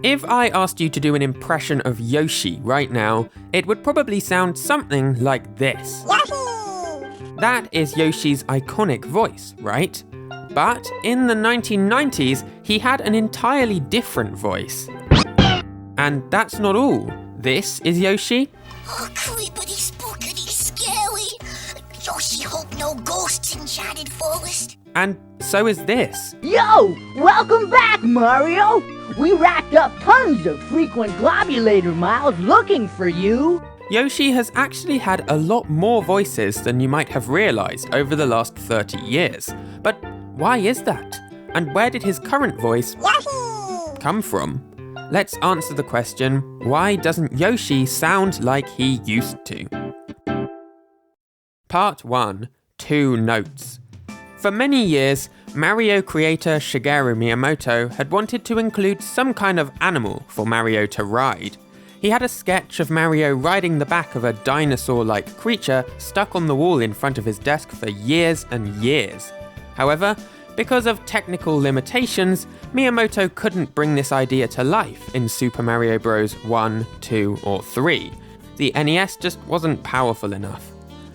If I asked you to do an impression of Yoshi right now, it would probably sound something like this. That is Yoshi's iconic voice, right? But in the 1990s, he had an entirely different voice. And that's not all. This is Yoshi. Oh, creepity, spookity, scary. Yoshi hope no ghosts in Shattered Forest. And so is this. Yo, welcome back, Mario! We racked up tons of frequent globulator miles looking for you. Yoshi has actually had a lot more voices than you might have realized over the last 30 years. But why is that? And where did his current voice come from? Let's answer the question, why doesn't Yoshi sound like he used to? Part 1. 2 notes. For many years, Mario creator Shigeru Miyamoto had wanted to include some kind of animal for Mario to ride. He had a sketch of Mario riding the back of a dinosaur-like creature stuck on the wall in front of his desk for years and years. However, because of technical limitations, Miyamoto couldn't bring this idea to life in Super Mario Bros. 1, 2, or 3. The NES just wasn't powerful enough.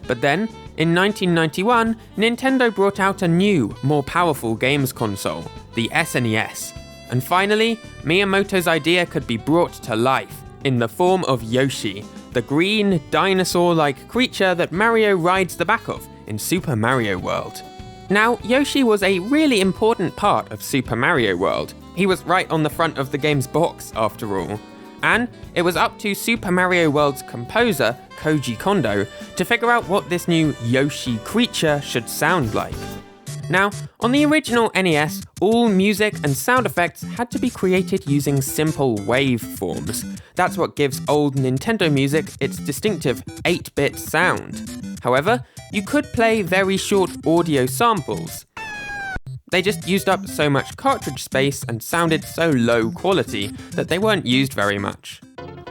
But then, in 1991, Nintendo brought out a new, more powerful games console, the SNES. And finally, Miyamoto's idea could be brought to life in the form of Yoshi, the green, dinosaur-like creature that Mario rides the back of in Super Mario World. Now, Yoshi was a really important part of Super Mario World. He was right on the front of the game's box, after all. And it was up to Super Mario World's composer, Koji Kondo, to figure out what this new Yoshi creature should sound like. Now, on the original NES, all music and sound effects had to be created using simple waveforms. That's what gives old Nintendo music its distinctive 8-bit sound. However, you could play very short audio samples. They just used up so much cartridge space and sounded so low quality that they weren't used very much.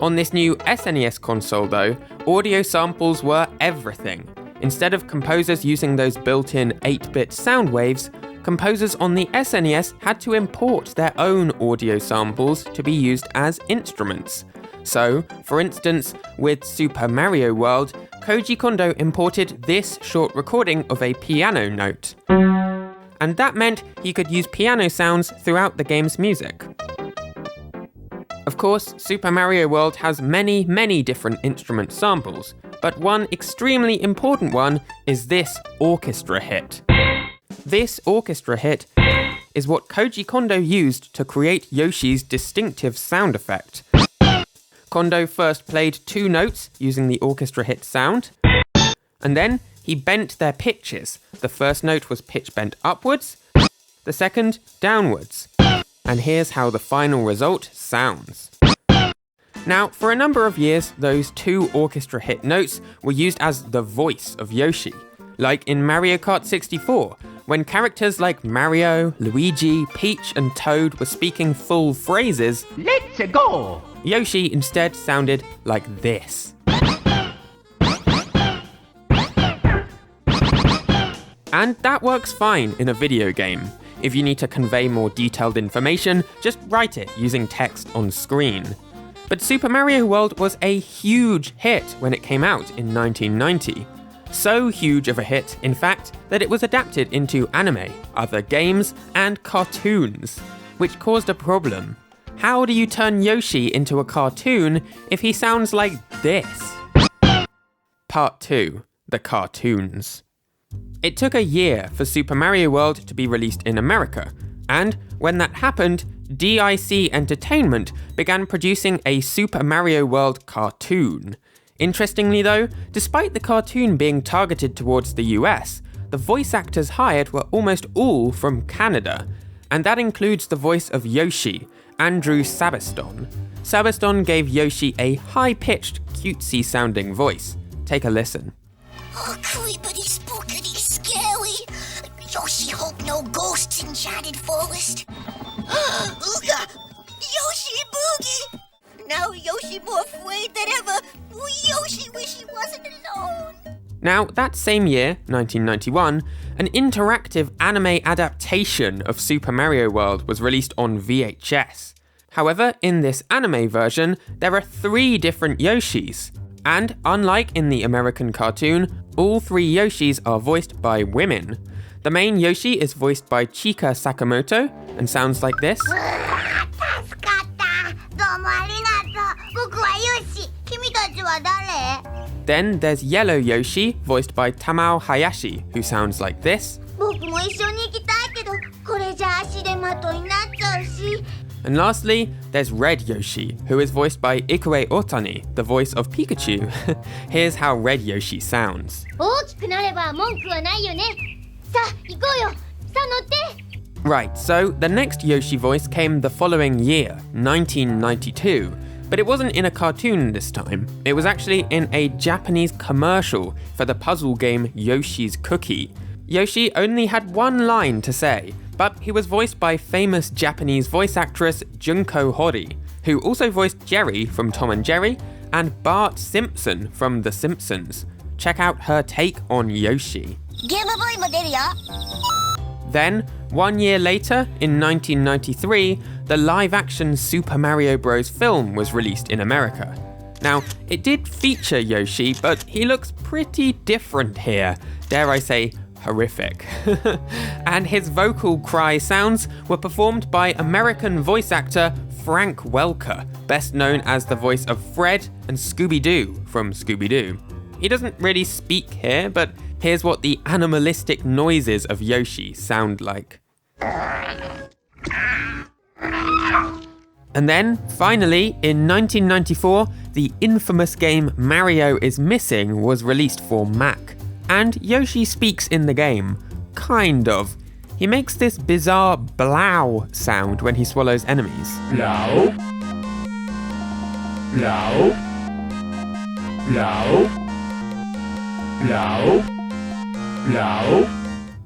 On this new SNES console though, audio samples were everything. Instead of composers using those built-in 8-bit sound waves, composers on the SNES had to import their own audio samples to be used as instruments. So, for instance, with Super Mario World, Koji Kondo imported this short recording of a piano note. And that meant he could use piano sounds throughout the game's music. Of course, Super Mario World has many, many different instrument samples, but one extremely important one is this orchestra hit. This orchestra hit is what Koji Kondo used to create Yoshi's distinctive sound effect. Kondo first played 2 notes using the orchestra hit sound, and then he bent their pitches. The first note was pitch bent upwards, the second downwards. And here's how the final result sounds. Now, for a number of years, those 2 orchestra hit notes were used as the voice of Yoshi. Like in Mario Kart 64, when characters like Mario, Luigi, Peach, and Toad were speaking full phrases, Let's go! Yoshi instead sounded like this. And that works fine in a video game. If you need to convey more detailed information, just write it using text on screen. But Super Mario World was a huge hit when it came out in 1990. So huge of a hit, in fact, that it was adapted into anime, other games, and cartoons, which caused a problem. How do you turn Yoshi into a cartoon if he sounds like this? Part 2. The cartoons. It took a year for Super Mario World to be released in America, and when that happened, DiC Entertainment began producing a Super Mario World cartoon. Interestingly though, despite the cartoon being targeted towards the US, the voice actors hired were almost all from Canada, and that includes the voice of Yoshi, Andrew Sabiston. Sabiston gave Yoshi a high-pitched, cutesy-sounding voice. Take a listen. Oh, creepity, spookity, scary. Yoshi hope no ghosts in Shattered Forest. Ooga! Yoshi boogie! Now Yoshi more afraid than ever. Yoshi wish he wasn't alone. Now, that same year, 1991, an interactive anime adaptation of Super Mario World was released on VHS. However, in this anime version, there are 3 different Yoshis. And unlike in the American cartoon, all 3 Yoshis are voiced by women. The main Yoshi is voiced by Chika Sakamoto and sounds like this. Then there's Yellow Yoshi, voiced by Tamao Hayashi, who sounds like this. And lastly, there's Red Yoshi, who is voiced by Ikue Otani, the voice of Pikachu. Here's how Red Yoshi sounds. Right, so the next Yoshi voice came the following year, 1992. But it wasn't in a cartoon this time. It was actually in a Japanese commercial for the puzzle game Yoshi's Cookie. Yoshi only had one line to say, but he was voiced by famous Japanese voice actress Junko Hori, who also voiced Jerry from Tom and Jerry and Bart Simpson from The Simpsons. Check out her take on Yoshi. Then, 1 year later, in 1993, the live-action Super Mario Bros. Film was released in America. Now, it did feature Yoshi, but he looks pretty different here. Dare I say, horrific. And his vocal cry sounds were performed by American voice actor Frank Welker, best known as the voice of Fred and Scooby-Doo from Scooby-Doo. He doesn't really speak here, but here's what the animalistic noises of Yoshi sound like. And then, finally, in 1994, the infamous game Mario is Missing was released for Mac. And Yoshi speaks in the game. Kind of. He makes this bizarre blow sound when he swallows enemies. Blow. Blow. Blow. Blow. Blow.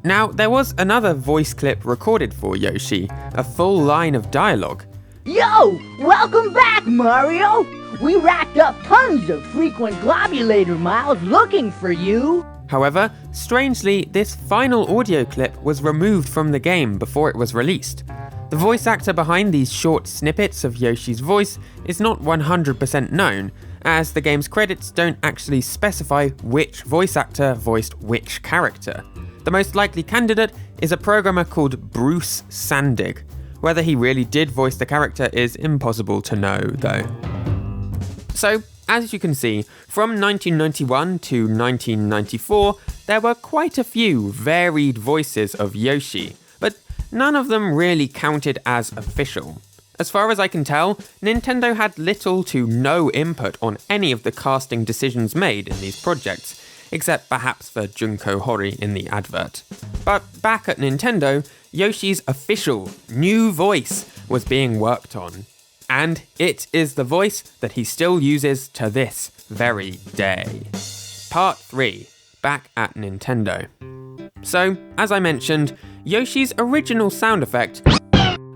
Now, there was another voice clip recorded for Yoshi, a full line of dialogue. Yo! Welcome back, Mario! We racked up tons of frequent globulator miles looking for you! However, strangely, this final audio clip was removed from the game before it was released. The voice actor behind these short snippets of Yoshi's voice is not 100% known, as the game's credits don't actually specify which voice actor voiced which character. The most likely candidate is a programmer called Bruce Sandig. Whether he really did voice the character is impossible to know, though. So, as you can see, from 1991 to 1994, there were quite a few varied voices of Yoshi, but none of them really counted as official. As far as I can tell, Nintendo had little to no input on any of the casting decisions made in these projects, except perhaps for Junko Hori in the advert. But back at Nintendo, Yoshi's official new voice was being worked on. And it is the voice that he still uses to this very day. Part 3, back at Nintendo. So, as I mentioned, Yoshi's original sound effect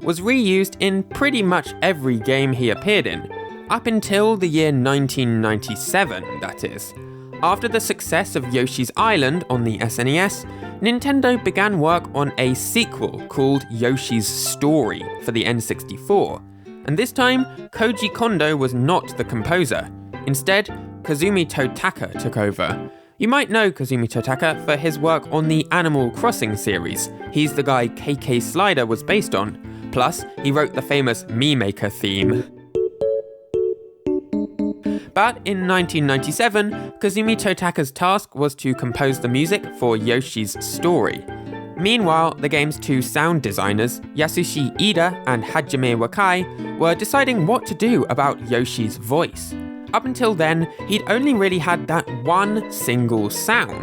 was reused in pretty much every game he appeared in, up until the year 1997, that is. After the success of Yoshi's Island on the SNES, Nintendo began work on a sequel called Yoshi's Story for the N64. And this time, Koji Kondo was not the composer. Instead, Kazumi Totaka took over. You might know Kazumi Totaka for his work on the Animal Crossing series. He's the guy KK Slider was based on. Plus, he wrote the famous Mii Maker theme. But in 1997, Kazumi Totaka's task was to compose the music for Yoshi's Story. Meanwhile, the game's two sound designers, Yasushi Ida and Hajime Wakai, were deciding what to do about Yoshi's voice. Up until then, he'd only really had that one single sound.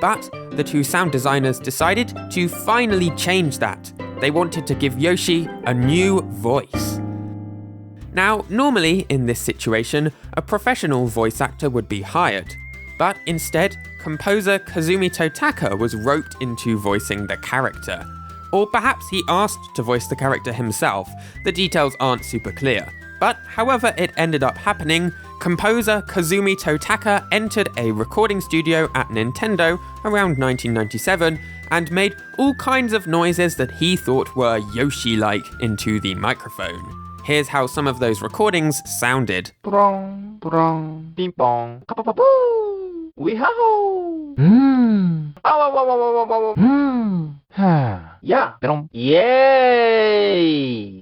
But the two sound designers decided to finally change that. They wanted to give Yoshi a new voice. Now, normally in this situation, a professional voice actor would be hired. But instead, composer Kazumi Totaka was roped into voicing the character. Or perhaps he asked to voice the character himself. The details aren't super clear. But however it ended up happening, composer Kazumi Totaka entered a recording studio at Nintendo around 1997 and made all kinds of noises that he thought were Yoshi-like into the microphone. Here's how some of those recordings sounded. Brong, brong, ding bong, kapapapoo, weehaw. Ow, ow, ow, ow, ow, ow. Yeah, brong. Yay!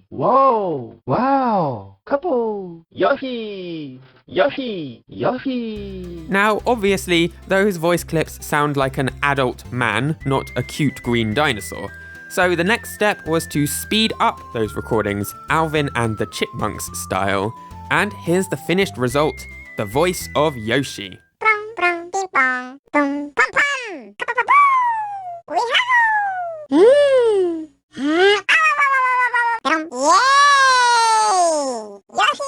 Whoa! Wow! Couple! Yoshi! Yoshi! Yoshi! Now, obviously, those voice clips sound like an adult man, not a cute green dinosaur. So the next step was to speed up those recordings, Alvin and the Chipmunks style. And here's the finished result, the voice of Yoshi. Brong, brong, ding bong, boom, pum pum, kapapapoo, weehaw. Yay! Yoshi!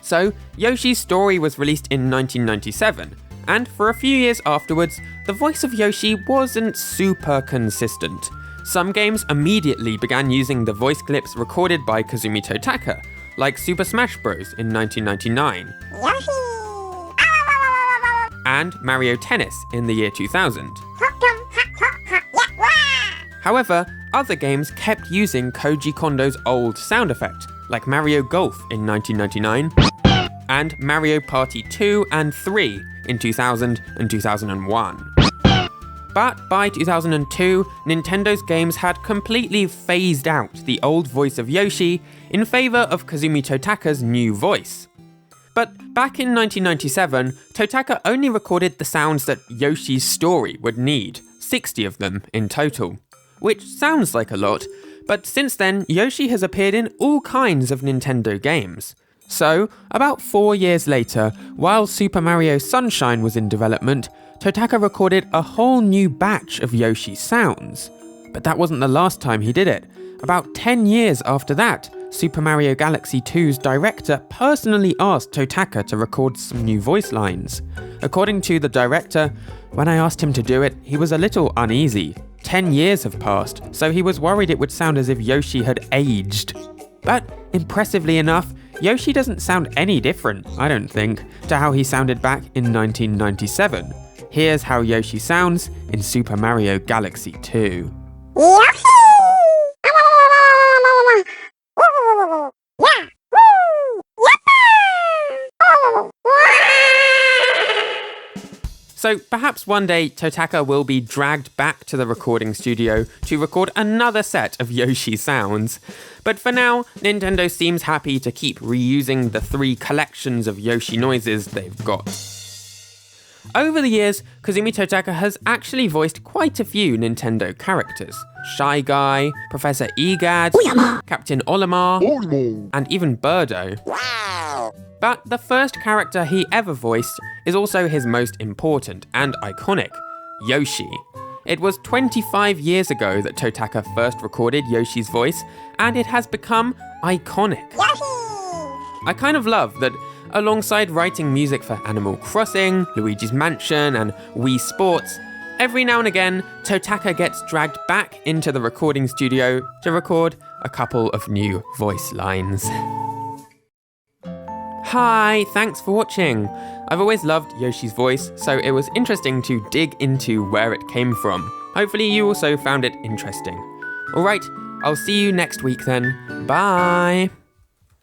So, Yoshi's story was released in 1997, and for a few years afterwards, the voice of Yoshi wasn't super consistent. Some games immediately began using the voice clips recorded by Kazumi Totaka, like Super Smash Bros. In 1999. Yoshi! And Mario Tennis in the year 2000. However, other games kept using Koji Kondo's old sound effect, like Mario Golf in 1999, and Mario Party 2 and 3 in 2000 and 2001. But by 2002, Nintendo's games had completely phased out the old voice of Yoshi in favour of Kazumi Totaka's new voice. But back in 1997, Totaka only recorded the sounds that Yoshi's story would need, 60 of them in total. Which sounds like a lot, but since then, Yoshi has appeared in all kinds of Nintendo games. So, about 4 years later, while Super Mario Sunshine was in development, Totaka recorded a whole new batch of Yoshi sounds. But that wasn't the last time he did it. About 10 years after that, Super Mario Galaxy 2's director personally asked Totaka to record some new voice lines. According to the director, when I asked him to do it, he was a little uneasy. 10 years have passed, so he was worried it would sound as if Yoshi had aged. But impressively enough, Yoshi doesn't sound any different, I don't think, to how he sounded back in 1997. Here's how Yoshi sounds in Super Mario Galaxy 2. Yoshi! Yeah! So perhaps one day Totaka will be dragged back to the recording studio to record another set of Yoshi sounds. But for now, Nintendo seems happy to keep reusing the 3 collections of Yoshi noises they've got. Over the years, Kazumi Totaka has actually voiced quite a few Nintendo characters. Shy Guy, Professor Egad, Captain Olimar, and even Birdo. Wow! But the first character he ever voiced is also his most important and iconic, Yoshi. It was 25 years ago that Totaka first recorded Yoshi's voice, and it has become iconic. Yoshi! I kind of love that alongside writing music for Animal Crossing, Luigi's Mansion, and Wii Sports, every now and again, Totaka gets dragged back into the recording studio to record a couple of new voice lines. Hi, thanks for watching. I've always loved Yoshi's voice, so it was interesting to dig into where it came from. Hopefully you also found it interesting. Alright, I'll see you next week then. Bye!